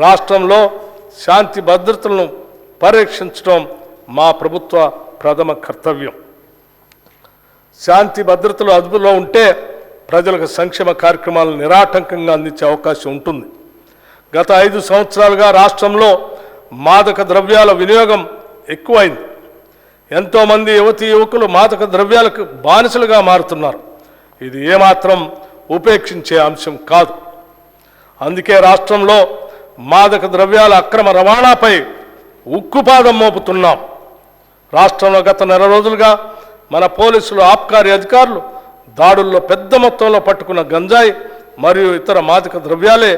రాష్ట్రంలో శాంతి భద్రతలను పరిరక్షించడం మా ప్రభుత్వ ప్రథమ కర్తవ్యం. శాంతి భద్రతలు అదుపులో ఉంటే ప్రజలకు సంక్షేమ కార్యక్రమాలను నిరాటంకంగా అందించే అవకాశం ఉంటుంది. గత 5 సంవత్సరాలుగా రాష్ట్రంలో మాదక ద్రవ్యాల వినియోగం ఎక్కువైంది. ఎంతోమంది యువతీ యువకులు మాదక ద్రవ్యాలకు బానిసలుగా మారుతున్నారు. ఇది ఏమాత్రం ఉపేక్షించే అంశం కాదు. అందుకే రాష్ట్రంలో మాదక ద్రవ్యాల అక్రమ రవాణాపై ఉక్కుపాదం మోపుతున్నాం. రాష్ట్రంలో గత నెల రోజులుగా మన పోలీసులు, ఆబ్కారీ అధికారులు దాడుల్లో పెద్ద మొత్తంలో పట్టుకున్న గంజాయి మరియు ఇతర మాదక ద్రవ్యాలే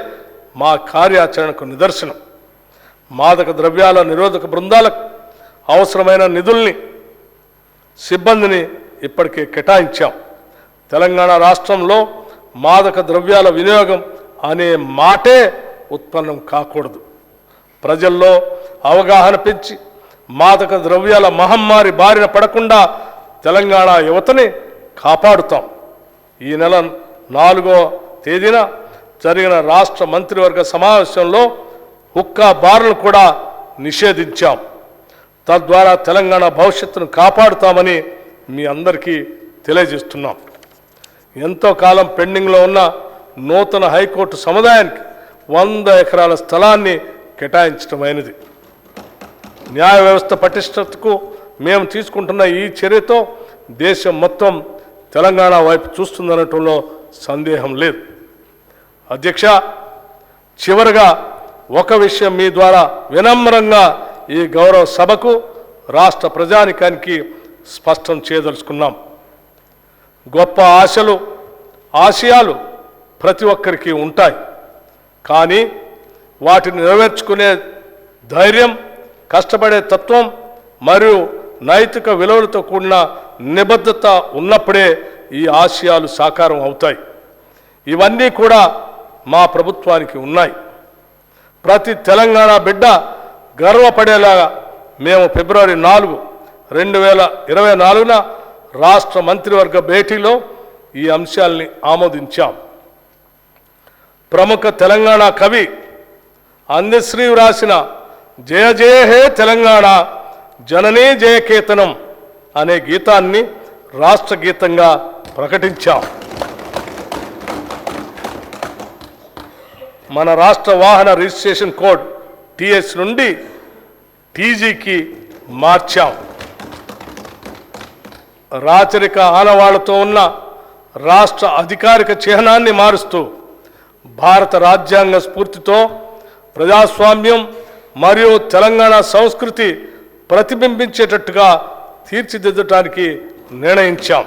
మా కార్యాచరణకు నిదర్శనం. మాదక ద్రవ్యాల నిరోధక బృందాలకు అవసరమైన నిధుల్ని, సిబ్బందిని ఇప్పటికే కేటాయించాం. తెలంగాణ రాష్ట్రంలో మాదక ద్రవ్యాల వినియోగం అనే మాటే ఉత్పన్నం కాకూడదు. ప్రజల్లో అవగాహన పెంచి మాదక ద్రవ్యాల మహమ్మారి బారిన పడకుండా తెలంగాణ యువతని కాపాడుతాం. ఈ నెల 4వ తేదీన జరిగిన రాష్ట్ర మంత్రివర్గ సమావేశంలో హుక్కా బార్లను కూడా నిషేధించాం. తద్వారా తెలంగాణ భవిష్యత్తును కాపాడుతామని మీ అందరికీ తెలియజేస్తున్నాం. ఎంతో కాలం పెండింగ్లో ఉన్న నూతన హైకోర్టు సముదాయానికి 100 ఎకరాల స్థలాన్ని కేటాయించడమైనది. న్యాయ వ్యవస్థ పటిష్టతకు మేము తీసుకుంటున్న ఈ చర్యతో దేశం మొత్తం తెలంగాణ వైపు చూస్తుందనటంలో సందేహం లేదు. అధ్యక్ష, చివరగా ఒక విషయం మీ ద్వారా వినమ్రంగా ఈ గౌరవ సభకు, రాష్ట్ర ప్రజానికానికి స్పష్టం చేయదలుచుకున్నాం. గొప్ప ఆశలు, ఆశయాలు ప్రతి ఒక్కరికి ఉంటాయి. కానీ వాటిని నెరవేర్చుకునే ధైర్యం, కష్టపడే తత్వం మరియు నైతిక విలువలతో కూడిన నిబద్ధత ఉన్నప్పుడే ఈ ఆశయాలు సాకారం అవుతాయి. ఇవన్నీ కూడా మా ప్రభుత్వానికి ఉన్నాయి. ప్రతి తెలంగాణ బిడ్డ గర్వపడేలాగా మేము ఫిబ్రవరి 4, 2024న రాష్ట్ర మంత్రివర్గ భేటీలో ఈ అంశాల్ని ఆమోదించాం. ప్రముఖ తెలంగాణ కవి అందశ్రీ వ్రాసిన జయ జయ హే తెలంగాణ జననీ జయకేతనం అనే గీతాన్ని రాష్ట్ర గీతంగా ప్రకటించాం. మన రాష్ట్ర వాహన రిజిస్ట్రేషన్ కోడ్ టీఎస్ నుండి టీజీకి మార్చాం. రాచరిక ఆనవాళ్లతో ఉన్న రాష్ట్ర అధికారిక చిహ్నాన్ని మారుస్తూ భారత రాజ్యాంగ స్ఫూర్తితో ప్రజాస్వామ్యం మరియు తెలంగాణ సంస్కృతి ప్రతిబింబించేటట్టుగా తీర్చిదిద్దడానికి నిర్ణయించాం.